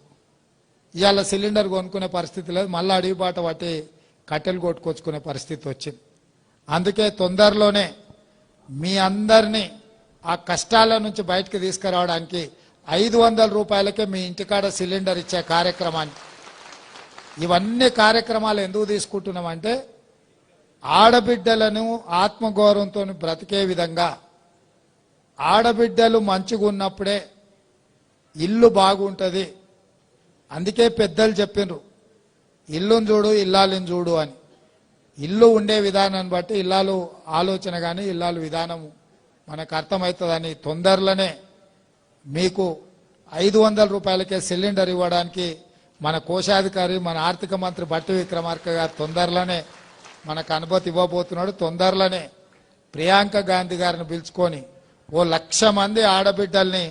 ఇవాళ సిలిండర్ కొనుక్కునే పరిస్థితి లేదు, మళ్ళీ అడవి బాట పట్టి కట్టెలు కొట్టుకొచ్చుకునే పరిస్థితి వచ్చింది. అందుకే తొందరలోనే మీ అందరినీ ఆ కష్టాల నుంచి బయటకు తీసుకురావడానికి 500 రూపాయలకే మీ ఇంటికాడ సిలిండర్ ఇచ్చే కార్యక్రమాన్ని, ఇవన్నీ కార్యక్రమాలు ఎందుకు తీసుకుంటున్నామంటే ఆడబిడ్డలను ఆత్మగౌరవంతో బ్రతికే విధంగా, ఆడబిడ్డలు మంచిగా ఉన్నప్పుడే ఇల్లు బాగుంటుంది. అందుకే పెద్దలు చెప్పిండ్రు ఇల్లును చూడు ఇల్లాలిని చూడు అని. ఇల్లు ఉండే విధానాన్ని బట్టి ఇల్లాలు ఆలోచన కానీ ఇల్లాలు విధానం మనకు అర్థమవుతుందని తొందరలోనే మీకు 500 రూపాయలకే సిలిండర్ ఇవ్వడానికి మన కోశాధికారి మన ఆర్థిక మంత్రి బట్టి విక్రమార్క గారు తొందరలోనే మనకు అనుమతి ఇవ్వబోతున్నాడు. తొందరలోనే ప్రియాంక గాంధీ గారిని పిలుచుకొని 1,00,000 మంది ఆడబిడ్డల్ని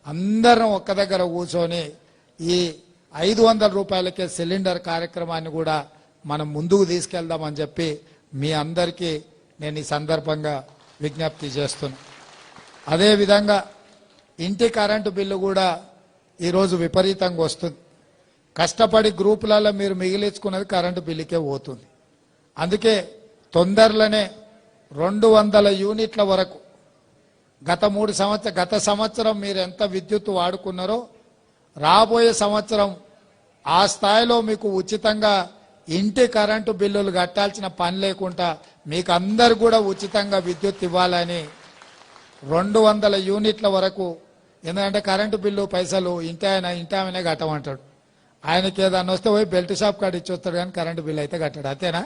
అందరం ఒక్క దగ్గర కూర్చొని ఈ 500 రూపాయలకే సిలిండర్ కార్యక్రమాన్ని కూడా మనం ముందుకు తీసుకెళ్దామని చెప్పి మీ అందరికీ నేను ఈ సందర్భంగా విజ్ఞప్తి చేస్తున్నా. అదేవిధంగా ఇంటి కరెంటు బిల్లు కూడా ఈరోజు విపరీతంగా వస్తుంది. కష్టపడి గ్రూపులలో మీరు మిగిలించుకున్నది కరెంటు బిల్లుకే పోతుంది. అందుకే తొందరలోనే 200 యూనిట్ల వరకు గత సంవత్సరం మీరు ఎంత విద్యుత్ వాడుకున్నారో రాబోయే సంవత్సరం ఆ స్థాయిలో మీకు ఉచితంగా ఇంటి కరెంటు బిల్లులు కట్టాల్సిన పని లేకుండా మీకు అందరు కూడా ఉచితంగా విద్యుత్ ఇవ్వాలని 200 యూనిట్ల వరకు. ఎందుకంటే కరెంటు బిల్లు పైసలు ఇంటి ఆమెనే కట్టమంటాడు. ఆయనకి ఏదన్నా వస్తే పోయి బెల్ట్ షాప్ కాడ ఇచ్చి వస్తాడు కానీ కరెంటు బిల్లు అయితే కట్టాడు. అంతేనా?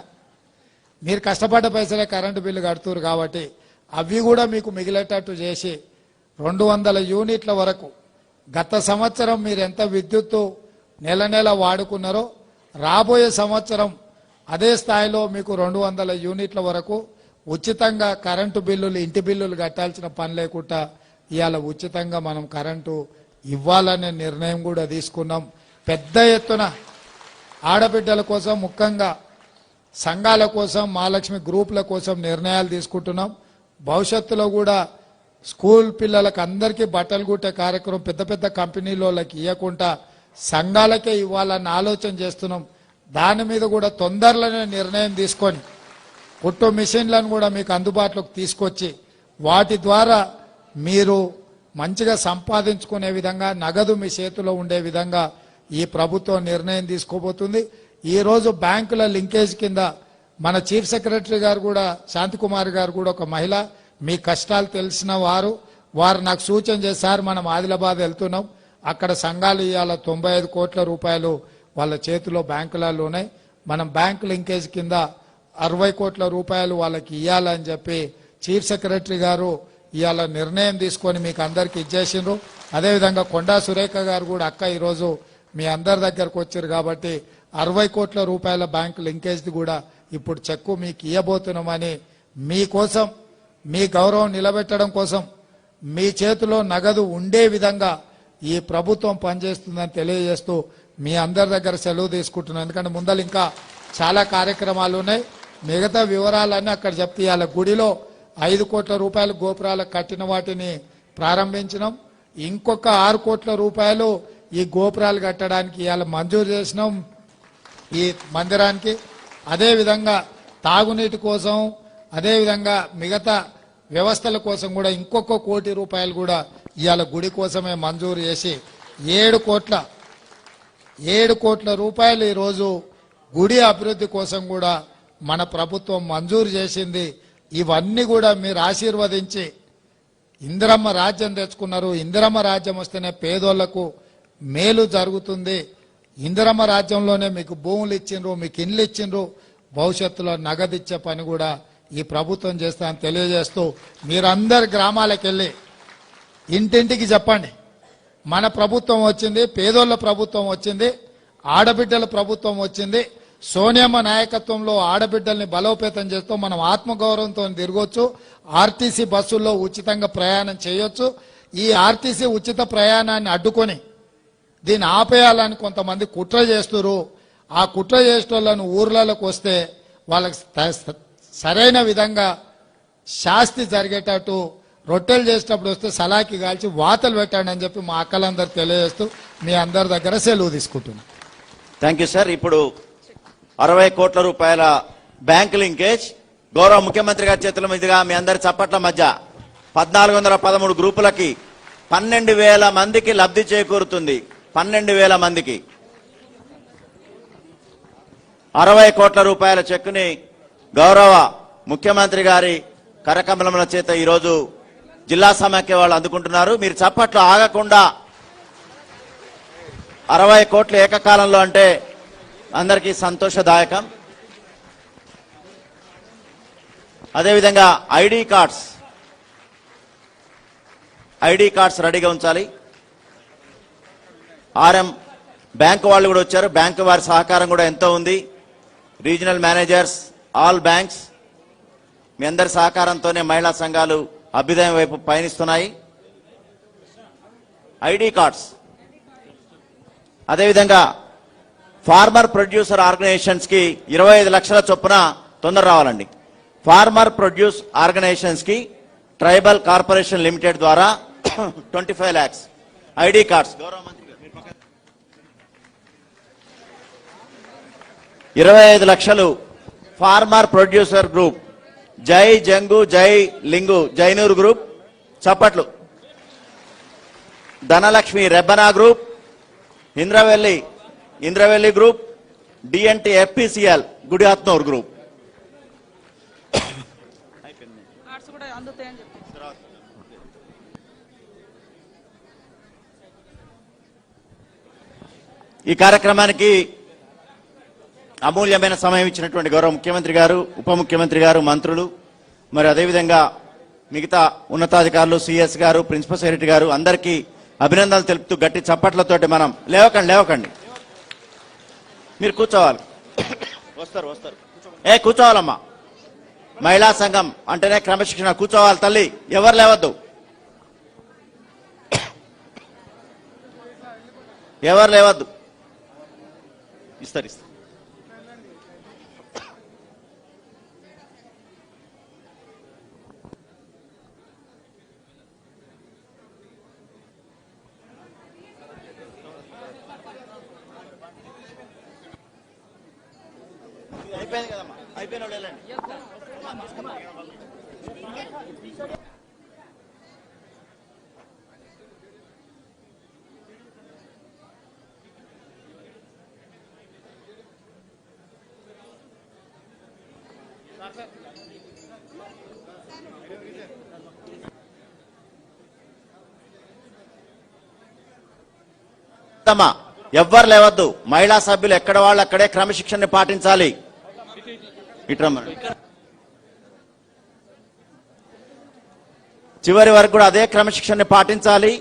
మీరు కష్టపడ్డ పైసలే కరెంటు బిల్లు కడుతున్నారు కాబట్టి అవి కూడా మీకు మిగిలేటట్టు చేసి 200 యూనిట్ల వరకు గత సంవత్సరం మీరు ఎంత విద్యుత్తు నెల నెల వాడుకున్నారో రాబోయే సంవత్సరం అదే స్థాయిలో మీకు 200 యూనిట్ల వరకు ఉచితంగా కరెంటు బిల్లులు ఇంటి బిల్లులు కట్టాల్సిన పని లేకుండా ఇవాళ ఉచితంగా మనం కరెంటు ఇవ్వాలనే నిర్ణయం కూడా తీసుకున్నాం. పెద్ద ఎత్తున ఆడబిడ్డల కోసం ముఖ్యంగా సంఘాల కోసం మహాలక్ష్మి గ్రూపుల కోసం నిర్ణయాలు తీసుకుంటున్నాం. భవిష్యత్తులో కూడా స్కూల్ పిల్లలకు అందరికీ బట్టలు కుట్టే కార్యక్రమం పెద్ద పెద్ద కంపెనీలకి ఇవ్వకుండా సంఘాలకే ఇవ్వాలన్న ఆలోచన చేస్తున్నాం. దాని మీద కూడా తొందరలోనే నిర్ణయం తీసుకొని కుట్టు మిషన్లను కూడా మీకు అందుబాటులోకి తీసుకొచ్చి వాటి ద్వారా మీరు మంచిగా సంపాదించుకునే విధంగా నగదు మీ చేతిలో ఉండే విధంగా ఈ ప్రభుత్వం నిర్ణయం తీసుకోబోతుంది. ఈరోజు బ్యాంకుల లింకేజ్ కింద మన చీఫ్ సెక్రటరీ గారు కూడా, శాంతికుమార్ గారు కూడా ఒక మహిళ, మీ కష్టాలు తెలిసిన వారు నాకు సూచన చేశారు. మనం ఆదిలాబాద్ వెళ్తున్నాం, అక్కడ సంఘాలు ఇవాళ 95 కోట్ల రూపాయలు వాళ్ళ చేతిలో బ్యాంకులలో ఉన్నాయి. మనం బ్యాంకు లింకేజ్ కింద 60 కోట్ల రూపాయలు వాళ్ళకి ఇవ్వాలని చెప్పి చీఫ్ సెక్రటరీ గారు ఇవాళ నిర్ణయం తీసుకొని మీకు అందరికి ఇచ్చేసిండ్రు. అదేవిధంగా కొండా సురేఖ గారు కూడా, అక్క ఈరోజు మీ అందరి దగ్గరకు వచ్చారు కాబట్టి 60 కోట్ల రూపాయల బ్యాంకు లింకేజ్ది కూడా ఇప్పుడు చెక్కు మీకు ఇవ్వబోతున్నామని, మీకోసం మీ గౌరవం నిలబెట్టడం కోసం మీ చేతిలో నగదు ఉండే విధంగా ఈ ప్రభుత్వం పనిచేస్తుందని తెలియజేస్తూ మీ అందరి దగ్గర సెలవు తీసుకుంటున్నాను. ఎందుకంటే ముందర ఇంకా చాలా కార్యక్రమాలు ఉన్నాయి. మిగతా వివరాలన్నీ అక్కడ చెప్తే ఇవాళ గుడిలో 5 కోట్ల రూపాయలు గోపురాలకు కట్టిన వాటిని ప్రారంభించినాం. ఇంకొక 6 కోట్ల రూపాయలు ఈ గోపురాలు కట్టడానికి ఇవాళ మంజూరు చేసినాం ఈ మందిరానికి. అదేవిధంగా తాగునీటి కోసం, అదేవిధంగా మిగతా వ్యవస్థల కోసం కూడా ఇంకొక 1 కోటి రూపాయలు కూడా ఇవాళ గుడి కోసమే మంజూరు చేసి 7 కోట్ల రూపాయలు ఈరోజు గుడి అభివృద్ధి కోసం కూడా మన ప్రభుత్వం మంజూరు చేసింది. ఇవన్నీ కూడా మీరు ఆశీర్వదించి ఇందిరమ్మ రాజ్యం తెచ్చుకున్నారు. ఇందిరమ్మ రాజ్యం వస్తేనే పేదోళ్లకు మేలు జరుగుతుంది. ఇందిరమ్మ రాజ్యంలోనే మీకు భూములు ఇచ్చిండ్రు, మీకు ఇండ్లు ఇచ్చిండ్రు. భవిష్యత్తులో నగదు ఇచ్చే పని కూడా ఈ ప్రభుత్వం చేస్తానని తెలియజేస్తూ మీరందరు గ్రామాలకు వెళ్ళి ఇంటింటికి చెప్పండి, మన ప్రభుత్వం వచ్చింది, పేదోళ్ల ప్రభుత్వం వచ్చింది, ఆడబిడ్డల ప్రభుత్వం వచ్చింది. సోనియమ్మ నాయకత్వంలో ఆడబిడ్డల్ని బలోపేతం చేస్తూ మనం ఆత్మగౌరవంతో తిరగొచ్చు. ఆర్టీసీ బస్సుల్లో ఉచితంగా ప్రయాణం చేయొచ్చు. ఈ ఆర్టీసీ ఉచిత ప్రయాణాన్ని అడ్డుకొని దీన్ని ఆపేయాలని కొంతమంది కుట్ర చేస్తున్నారు. ఆ కుట్ర చేసేటోళ్ళను ఊర్లలోకి వస్తే వాళ్ళకి సరైన విధంగా శాస్తి జరిగేటట్టు రొట్టెలు చేసేటప్పుడు వస్తే సలాకి కాల్చి వాతలు పెట్టండి అని చెప్పి మా అక్కలందరూ తెలియజేస్తూ మీ అందరి దగ్గర సెలవు తీసుకుంటున్నాను. Thank you sir. ఇప్పుడు 60 కోట్ల రూపాయల బ్యాంక్ లింకేజ్ గౌరవ ముఖ్యమంత్రి గారి చేతుల మీదుగా మీ అందరి చప్పట్ల మధ్య 1413 గ్రూపులకి 12,000 మందికి లబ్ధి చేకూరుతుంది. 12,000 మందికి 60 కోట్ల రూపాయల చెక్కుని గౌరవ ముఖ్యమంత్రి గారి కరకమలముల చేత ఈరోజు జిల్లా సమాఖ్య వాళ్ళు అందుకుంటున్నారు. మీరు చప్పట్లు ఆగకుండా 60 కోట్లు ఏకకాలంలో అంటే అందరికీ సంతోషదాయకం. అదేవిధంగా ఐడి కార్డ్స్ రెడీగా ఉంచాలి. ఆర్ఎం బ్యాంకు వాళ్ళు కూడా వచ్చారు. బ్యాంకు వారి సహకారం కూడా ఎంతో ఉంది. రీజనల్ మేనేజర్స్, ఆల్ బ్యాంక్స్, మీ అందరి సహకారంతోనే మహిళా సంఘాలు అభ్యుదయం వైపు పయనిస్తున్నాయి. ఐడి కార్డ్స్, అదేవిధంగా ఫార్మర్ ప్రొడ్యూసర్ ఆర్గనైజేషన్స్ కి 25 లక్షల చొప్పున తొందర రావాలండి. ఫార్మర్ ప్రొడ్యూస్ ఆర్గనైజేషన్స్ కి ట్రైబల్ కార్పొరేషన్ లిమిటెడ్ ద్వారా 25 lakhs ఐడి కార్డ్స్. గౌరవ మంత్రి గారు 25 లక్షలు ఫార్మర్ ప్రొడ్యూసర్ గ్రూప్, జై జంగు జై లింగు జైనూర్ గ్రూప్ చప్పట్లు. Dhanalakshmi Rebbana group, Indravelli group, DNT FPCL Gudihatnoor group. ఈ కార్యక్రమానికి అమూల్యమైన సమయం ఇచ్చినటువంటి గౌరవ ముఖ్యమంత్రి గారు, ఉప ముఖ్యమంత్రి గారు, మంత్రులు, మరి అదేవిధంగా మిగతా ఉన్నతాధికారులు, సిఎస్ గారు, ప్రిన్సిపల్ సెక్రటరీ గారు అందరికీ అభినందనలు తెలుపుతూ గట్టి చప్పట్లతోటి మనం లేవకండి మీరు కూర్చోవాలి. వస్తారు కూర్చోవాలమ్మా. మహిళా సంఘం అంటేనే క్రమశిక్షణ. కూర్చోవాలి తల్లి, ఎవరు లేవద్దు. ఇస్తారు. అయిపోయింది కదమ్మా, అయిపోయిన వాళ్ళు వెళ్ళండి. ఎవ్వరు లేవద్దు. మహిళా సభ్యులు ఎక్కడ వాళ్ళు అక్కడే క్రమశిక్షణని పాటించాలి. చివరి వరకు కూడా అదే క్రమశిక్షణని పాటించాలి.